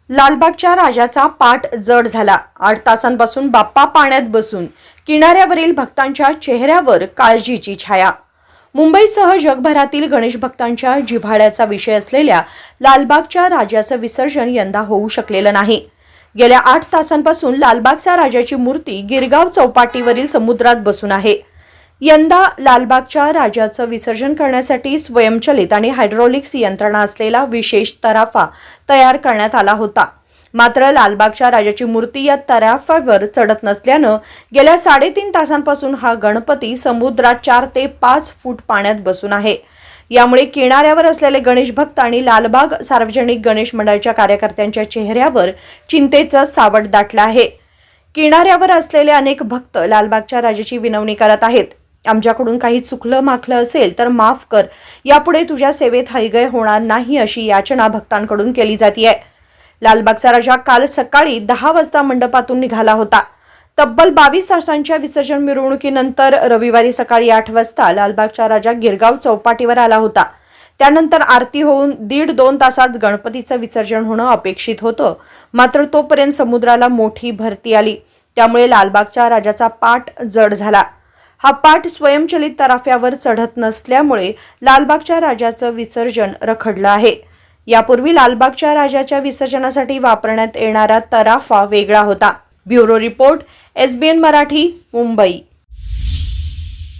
लालबागच्या राजाचा पाठ जड झाला। 8 तासांपासून बाप्पा पाण्यात बसून किनाऱ्यावरील भक्तांच्या चेहऱ्यावर काळजीची छाया। मुंबईसह जगभरातील गणेश भक्तांच्या जिव्हाळ्याचा विषय असलेल्या लालबागच्या राजाचं विसर्जन यंदा होऊ शकलेलं नाही। गेल्या 8 तासांपासून लालबागच्या राजाची मूर्ती गिरगाव चौपाटीवरील समुद्रात बसून आहे। यंदा लालबागच्या राजाचं विसर्जन करण्यासाठी स्वयंचलित आणि हायड्रोलिक्स यंत्रणा असलेला विशेष तराफा तयार करण्यात आला होता। मात्र लालबागच्या राजाची मूर्ती या तराफ्यावर चढत नसल्यानं गेल्या 3.5 तासांपासून हा गणपती समुद्रात 4 ते 5 फूट पाण्यात बसून आहे। यामुळे किनाऱ्यावर असलेले गणेश भक्त आणि लालबाग सार्वजनिक गणेश मंडळाच्या कार्यकर्त्यांच्या चेहऱ्यावर चिंतेचं सावट दाटलं आहे। किनाऱ्यावर असलेले अनेक भक्त लालबागच्या राजाची विनवणी करत आहेत। आमच्याकडून काही चुकलं माखलं असेल तर माफ कर, यापुढे तुझ्या सेवेत हयगय होणार नाही अशी याचना भक्तांकडून केली जाते। लालबागचा राजा काल सकाळी 10 वाजता मंडपातून निघाला होता। तब्बल 22 तासांच्या विसर्जन मिरवणुकीनंतर रविवारी सकाळी 8 वाजता लालबागचा राजा गिरगाव चौपाटीवर आला होता। त्यानंतर आरती होऊन 1.5-2 तासात गणपतीचं विसर्जन होणं अपेक्षित होतं। मात्र तोपर्यंत समुद्राला मोठी भरती आली, त्यामुळे लालबागच्या राजाचा पाठ जड झाला। हा पाठ स्वयंचलित तराफ्यावर चढत नसल्यामुळे लालबागच्या राजाचं विसर्जन रखडलं आहे। यापूर्वी लालबागच्या राजाच्या विसर्जनासाठी वापरण्यात येणारा तराफा वेगळा होता। Bureau report, SBN Marathi, Mumbai.